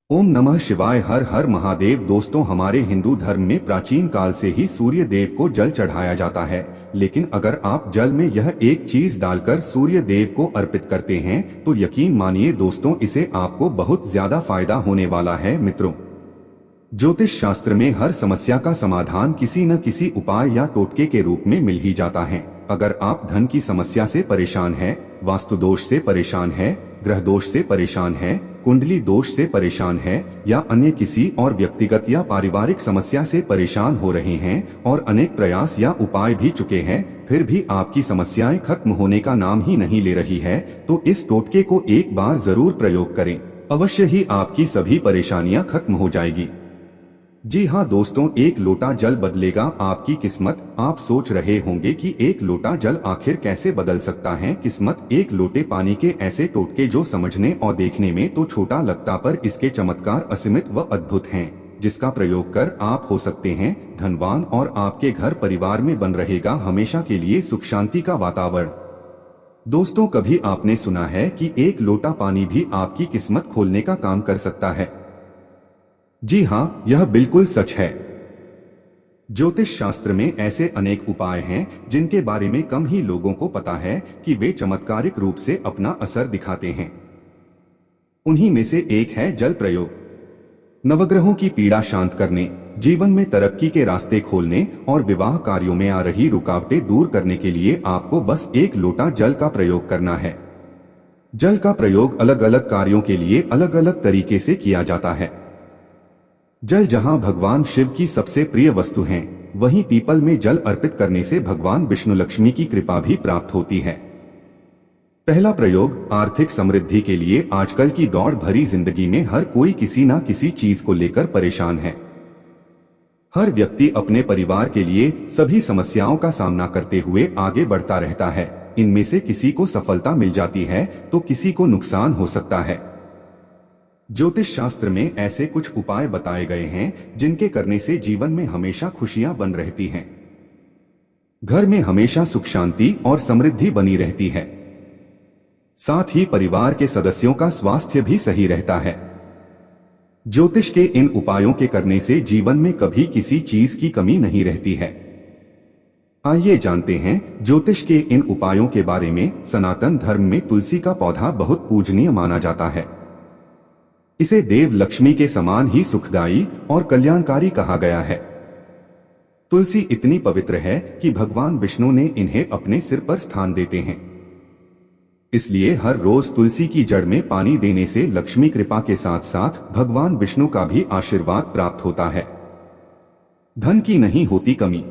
ओम नमः शिवाय। हर हर महादेव। दोस्तों, हमारे हिंदू धर्म में प्राचीन काल से ही सूर्य देव को जल चढ़ाया जाता है। लेकिन अगर आप जल में यह एक चीज डालकर सूर्य देव को अर्पित करते हैं तो यकीन मानिए दोस्तों, इससे आपको बहुत ज्यादा फायदा होने वाला है। मित्रों, ज्योतिष शास्त्र में हर समस्या का समाधान किसी न किसी उपाय या टोटके के रूप में मिल ही जाता है। अगर आप धन की समस्या से परेशान हैं, वास्तु दोष से परेशान हैं, ग्रह दोष से परेशान हैं, कुंडली दोष से परेशान हैं या अन्य किसी और व्यक्तिगत या पारिवारिक समस्या से परेशान हो रहे हैं और अनेक प्रयास या उपाय भी चुके हैं, फिर भी आपकी समस्याएं खत्म होने का नाम ही नहीं ले रही है, तो इस टोटके को एक बार जरूर प्रयोग करें। अवश्य ही आपकी सभी परेशानियां खत्म हो जाएगी। जी हाँ दोस्तों, एक लोटा जल बदलेगा आपकी किस्मत। आप सोच रहे होंगे कि एक लोटा जल आखिर कैसे बदल सकता है किस्मत। एक लोटे पानी के ऐसे टोटके जो समझने और देखने में तो छोटा लगता, पर इसके चमत्कार असीमित व अद्भुत हैं, जिसका प्रयोग कर आप हो सकते हैं धनवान और आपके घर परिवार में बन रहेगा हमेशा के लिए सुख शांति का वातावरण। दोस्तों, कभी आपने सुना है कि एक लोटा पानी भी आपकी किस्मत खोलने का काम कर सकता है? जी हाँ, यह बिल्कुल सच है। ज्योतिष शास्त्र में ऐसे अनेक उपाय हैं जिनके बारे में कम ही लोगों को पता है कि वे चमत्कारिक रूप से अपना असर दिखाते हैं। उन्हीं में से एक है जल प्रयोग। नवग्रहों की पीड़ा शांत करने, जीवन में तरक्की के रास्ते खोलने और विवाह कार्यों में आ रही रुकावटें दूर करने के लिए आपको बस एक लोटा जल का प्रयोग करना है। जल का प्रयोग अलग अलग कार्यों के लिए अलग अलग तरीके से किया जाता है। जल जहां भगवान शिव की सबसे प्रिय वस्तु है, वहीं पीपल में जल अर्पित करने से भगवान विष्णु लक्ष्मी की कृपा भी प्राप्त होती है। पहला प्रयोग आर्थिक समृद्धि के लिए। आजकल की दौड़ भरी जिंदगी में हर कोई किसी न किसी चीज को लेकर परेशान है। हर व्यक्ति अपने परिवार के लिए सभी समस्याओं का सामना करते हुए आगे बढ़ता रहता है। इनमें से किसी को सफलता मिल जाती है तो किसी को नुकसान हो सकता है। ज्योतिष शास्त्र में ऐसे कुछ उपाय बताए गए हैं जिनके करने से जीवन में हमेशा खुशियां बन रहती हैं। घर में हमेशा सुख शांति और समृद्धि बनी रहती है। साथ ही परिवार के सदस्यों का स्वास्थ्य भी सही रहता है। ज्योतिष के इन उपायों के करने से जीवन में कभी किसी चीज की कमी नहीं रहती है। आइए जानते हैं ज्योतिष के इन उपायों के बारे में। सनातन धर्म में तुलसी का पौधा बहुत पूजनीय माना जाता है। इसे देव लक्ष्मी के समान ही सुखदायी और कल्याणकारी कहा गया है। तुलसी इतनी पवित्र है कि भगवान विष्णु ने इन्हें अपने सिर पर स्थान देते हैं। इसलिए हर रोज तुलसी की जड़ में पानी देने से लक्ष्मी कृपा के साथ साथ भगवान विष्णु का भी आशीर्वाद प्राप्त होता है। धन की नहीं होती कमी।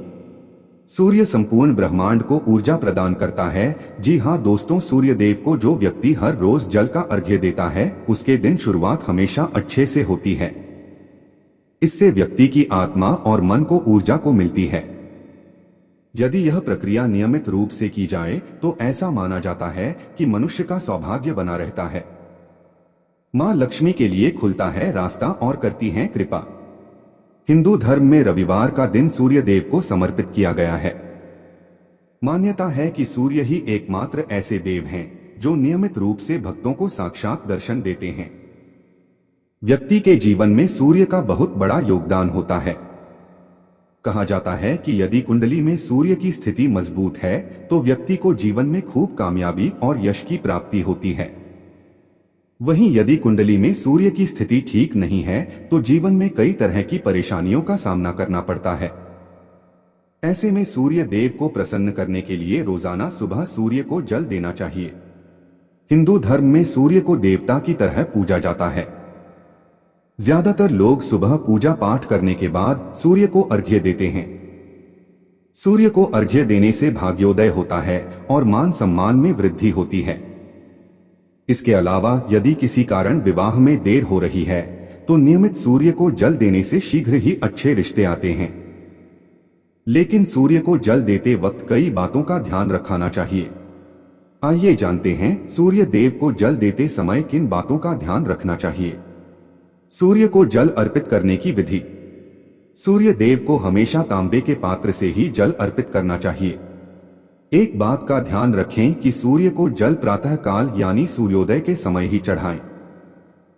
सूर्य संपूर्ण ब्रह्मांड को ऊर्जा प्रदान करता है। जी हाँ दोस्तों, सूर्य देव को जो व्यक्ति हर रोज जल का अर्घ्य देता है, उसके दिन शुरुआत हमेशा अच्छे से होती है। इससे व्यक्ति की आत्मा और मन को ऊर्जा को मिलती है। यदि यह प्रक्रिया नियमित रूप से की जाए तो ऐसा माना जाता है कि मनुष्य का सौभाग्य बना रहता है। मां लक्ष्मी के लिए खुलता है रास्ता और करती हैं कृपा। हिंदू धर्म में रविवार का दिन सूर्य देव को समर्पित किया गया है। मान्यता है कि सूर्य ही एकमात्र ऐसे देव हैं जो नियमित रूप से भक्तों को साक्षात दर्शन देते हैं। व्यक्ति के जीवन में सूर्य का बहुत बड़ा योगदान होता है। कहा जाता है कि यदि कुंडली में सूर्य की स्थिति मजबूत है तो व्यक्ति को जीवन में खूब कामयाबी और यश की प्राप्ति होती है। वहीं यदि कुंडली में सूर्य की स्थिति ठीक नहीं है तो जीवन में कई तरह की परेशानियों का सामना करना पड़ता है। ऐसे में सूर्य देव को प्रसन्न करने के लिए रोजाना सुबह सूर्य को जल देना चाहिए। हिंदू धर्म में सूर्य को देवता की तरह पूजा जाता है। ज्यादातर लोग सुबह पूजा पाठ करने के बाद सूर्य को अर्घ्य देते हैं। सूर्य को अर्घ्य देने से भाग्योदय होता है और मान सम्मान में वृद्धि होती है। इसके अलावा यदि किसी कारण विवाह में देर हो रही है तो नियमित सूर्य को जल देने से शीघ्र ही अच्छे रिश्ते आते हैं। लेकिन सूर्य को जल देते वक्त कई बातों का ध्यान रखना चाहिए। आइए जानते हैं सूर्य देव को जल देते समय किन बातों का ध्यान रखना चाहिए। सूर्य को जल अर्पित करने की विधि। सूर्य देव को हमेशा तांबे के पात्र से ही जल अर्पित करना चाहिए। एक बात का ध्यान रखें कि सूर्य को जल प्रातः काल यानी सूर्योदय के समय ही चढ़ाएं।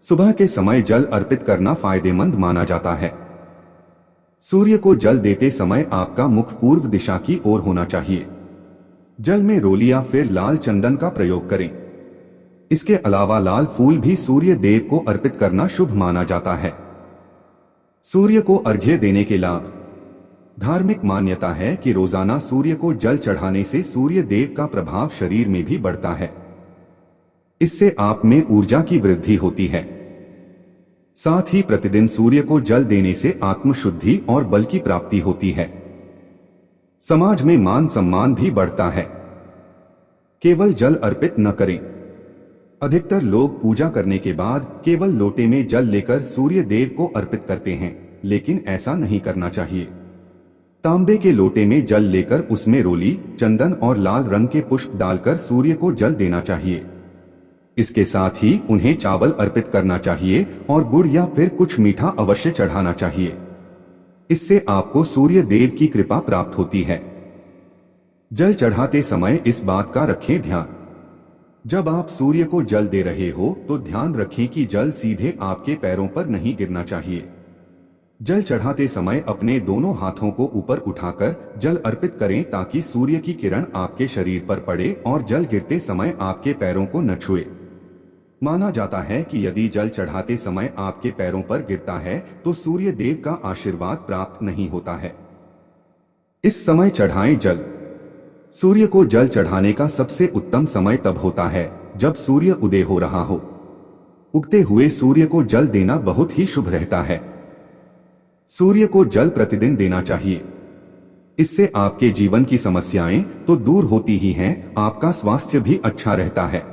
सुबह के समय जल अर्पित करना फायदेमंद माना जाता है। सूर्य को जल देते समय आपका मुख पूर्व दिशा की ओर होना चाहिए। जल में रोली या फिर लाल चंदन का प्रयोग करें। इसके अलावा लाल फूल भी सूर्य देव को अर्पित करना शुभ माना जाता है। सूर्य को अर्घ्य देने के लाभ। धार्मिक मान्यता है कि रोजाना सूर्य को जल चढ़ाने से सूर्य देव का प्रभाव शरीर में भी बढ़ता है। इससे आप में ऊर्जा की वृद्धि होती है। साथ ही प्रतिदिन सूर्य को जल देने से आत्मशुद्धि और बल की प्राप्ति होती है। समाज में मान सम्मान भी बढ़ता है। केवल जल अर्पित न करें। अधिकतर लोग पूजा करने के बाद केवल लोटे में जल लेकर सूर्य देव को अर्पित करते हैं, लेकिन ऐसा नहीं करना चाहिए। तांबे के लोटे में जल लेकर उसमें रोली, चंदन और लाल रंग के पुष्प डालकर सूर्य को जल देना चाहिए। इसके साथ ही उन्हें चावल अर्पित करना चाहिए और गुड़ या फिर कुछ मीठा अवश्य चढ़ाना चाहिए। इससे आपको सूर्य देव की कृपा प्राप्त होती है। जल चढ़ाते समय इस बात का रखें ध्यान। जब आप सूर्य को जल दे रहे हो तो ध्यान रखें कि जल सीधे आपके पैरों पर नहीं गिरना चाहिए। जल चढ़ाते समय अपने दोनों हाथों को ऊपर उठाकर जल अर्पित करें ताकि सूर्य की किरण आपके शरीर पर पड़े और जल गिरते समय आपके पैरों को न छुए। माना जाता है कि यदि जल चढ़ाते समय आपके पैरों पर गिरता है तो सूर्य देव का आशीर्वाद प्राप्त नहीं होता है। इस समय चढ़ाएं जल। सूर्य को जल चढ़ाने का सबसे उत्तम समय तब होता है जब सूर्य उदय हो रहा हो। उगते हुए सूर्य को जल देना बहुत ही शुभ रहता है। सूर्य को जल प्रतिदिन देना चाहिए। इससे आपके जीवन की समस्याएं तो दूर होती ही हैं, आपका स्वास्थ्य भी अच्छा रहता है।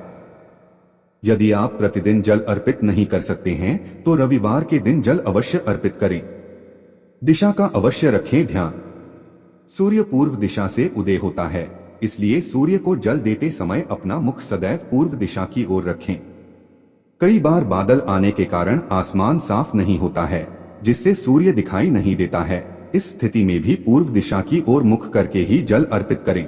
यदि आप प्रतिदिन जल अर्पित नहीं कर सकते हैं तो रविवार के दिन जल अवश्य अर्पित करें। दिशा का अवश्य रखें ध्यान। सूर्य पूर्व दिशा से उदय होता है, इसलिए सूर्य को जल देते समय अपना मुख सदैव पूर्व दिशा की ओर रखें। कई बार बादल आने के कारण आसमान साफ नहीं होता है, जिससे सूर्य दिखाई नहीं देता है। इस स्थिति में भी पूर्व दिशा की ओर मुख करके ही जल अर्पित करें।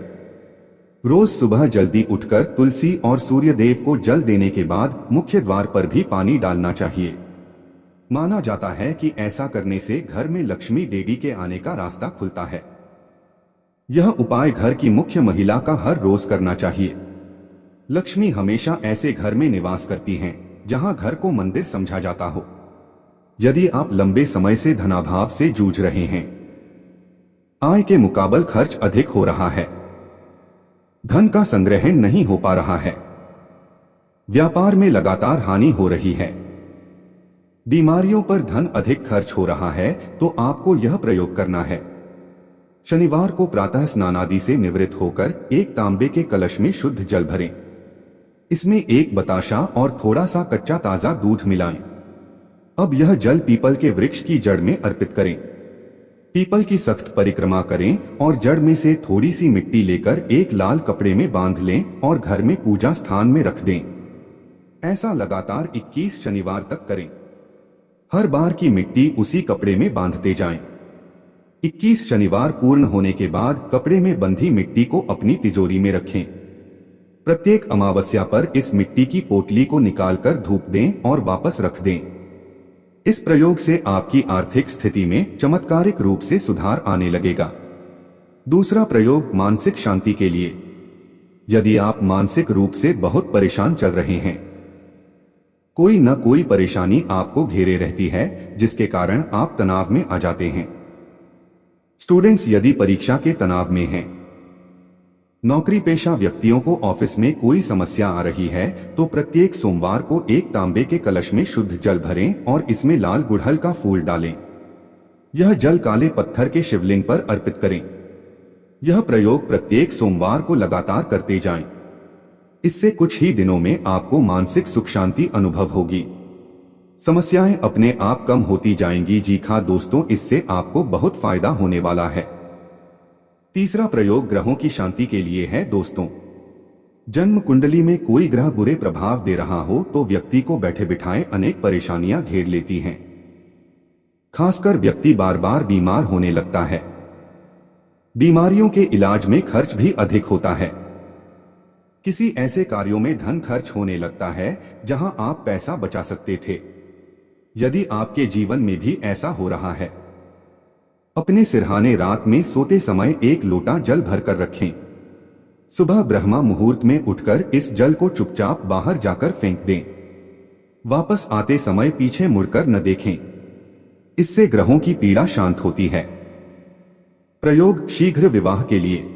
रोज सुबह जल्दी उठकर तुलसी और सूर्य देव को जल देने के बाद मुख्य द्वार पर भी पानी डालना चाहिए। माना जाता है कि ऐसा करने से घर में लक्ष्मी देवी के आने का रास्ता खुलता है। यह उपाय घर की मुख्य महिला का हर रोज करना चाहिए। लक्ष्मी हमेशा ऐसे घर में निवास करती हैं जहां घर को मंदिर समझा जाता हो। यदि आप लंबे समय से धनाभाव से जूझ रहे हैं, आय के मुकाबले खर्च अधिक हो रहा है, धन का संग्रहण नहीं हो पा रहा है, व्यापार में लगातार हानि हो रही है, बीमारियों पर धन अधिक खर्च हो रहा है, तो आपको यह प्रयोग करना है। शनिवार को प्रातः स्नानादि से निवृत्त होकर एक तांबे के कलश में शुद्ध जल भरें। इसमें एक बताशा और थोड़ा सा कच्चा ताजा दूध मिलाएं। अब यह जल पीपल के वृक्ष की जड़ में अर्पित करें। पीपल की सख्त परिक्रमा करें और जड़ में से थोड़ी सी मिट्टी लेकर एक लाल कपड़े में बांध लें और घर में पूजा स्थान में रख दें। ऐसा लगातार 21 शनिवार तक करें। हर बार की मिट्टी उसी कपड़े में बांधते जाएं। 21 शनिवार पूर्ण होने के बाद कपड़े में बंधी मिट्टी को अपनी तिजोरी में रखें। प्रत्येक अमावस्या पर इस मिट्टी की पोटली को निकालकर धूप दें और वापस रख दें। इस प्रयोग से आपकी आर्थिक स्थिति में चमत्कारिक रूप से सुधार आने लगेगा। दूसरा प्रयोग मानसिक शांति के लिए। यदि आप मानसिक रूप से बहुत परेशान चल रहे हैं, कोई न कोई परेशानी आपको घेरे रहती है जिसके कारण आप तनाव में आ जाते हैं। स्टूडेंट्स यदि परीक्षा के तनाव में हैं, नौकरी पेशा व्यक्तियों को ऑफिस में कोई समस्या आ रही है तो प्रत्येक सोमवार को एक तांबे के कलश में शुद्ध जल भरें और इसमें लाल गुड़हल का फूल डालें। यह जल काले पत्थर के शिवलिंग पर अर्पित करें। यह प्रयोग प्रत्येक सोमवार को लगातार करते जाएं। इससे कुछ ही दिनों में आपको मानसिक सुख शांति अनुभव होगी। समस्याएं अपने आप कम होती जाएंगी। जी हाँ दोस्तों, इससे आपको बहुत फायदा होने वाला है। तीसरा प्रयोग ग्रहों की शांति के लिए है। दोस्तों, जन्म कुंडली में कोई ग्रह बुरे प्रभाव दे रहा हो तो व्यक्ति को बैठे बिठाए अनेक परेशानियां घेर लेती हैं। खासकर व्यक्ति बार बार बीमार होने लगता है। बीमारियों के इलाज में खर्च भी अधिक होता है। किसी ऐसे कार्यों में धन खर्च होने लगता है जहां आप पैसा बचा सकते थे। यदि आपके जीवन में भी ऐसा हो रहा है, अपने सिरहाने रात में सोते समय एक लोटा जल भरकर रखें। सुबह ब्रह्मा मुहूर्त में उठकर इस जल को चुपचाप बाहर जाकर फेंक दें। वापस आते समय पीछे मुड़कर न देखें। इससे ग्रहों की पीड़ा शांत होती है। प्रयोग शीघ्र विवाह के लिए।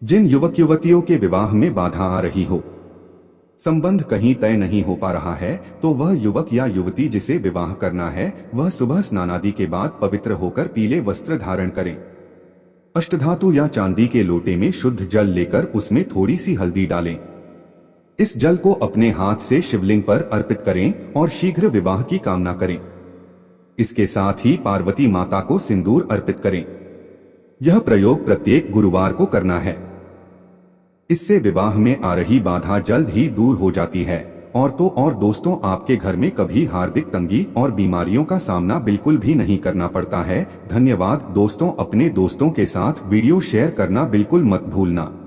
जिन युवक युवतियों के विवाह में बाधा आ रही हो, संबंध कहीं तय नहीं हो पा रहा है, तो वह युवक या युवती जिसे विवाह करना है वह सुबह स्नानादि के बाद पवित्र होकर पीले वस्त्र धारण करें। अष्टधातु या चांदी के लोटे में शुद्ध जल लेकर उसमें थोड़ी सी हल्दी डालें। इस जल को अपने हाथ से शिवलिंग पर अर्पित करें और शीघ्र विवाह की कामना करें। इसके साथ ही पार्वती माता को सिंदूर अर्पित करें। यह प्रयोग प्रत्येक गुरुवार को करना है। इससे विवाह में आ रही बाधा जल्द ही दूर हो जाती है। और तो और दोस्तों, आपके घर में कभी हार्दिक तंगी और बीमारियों का सामना बिल्कुल भी नहीं करना पड़ता है। धन्यवाद दोस्तों। अपने दोस्तों के साथ वीडियो शेयर करना बिल्कुल मत भूलना।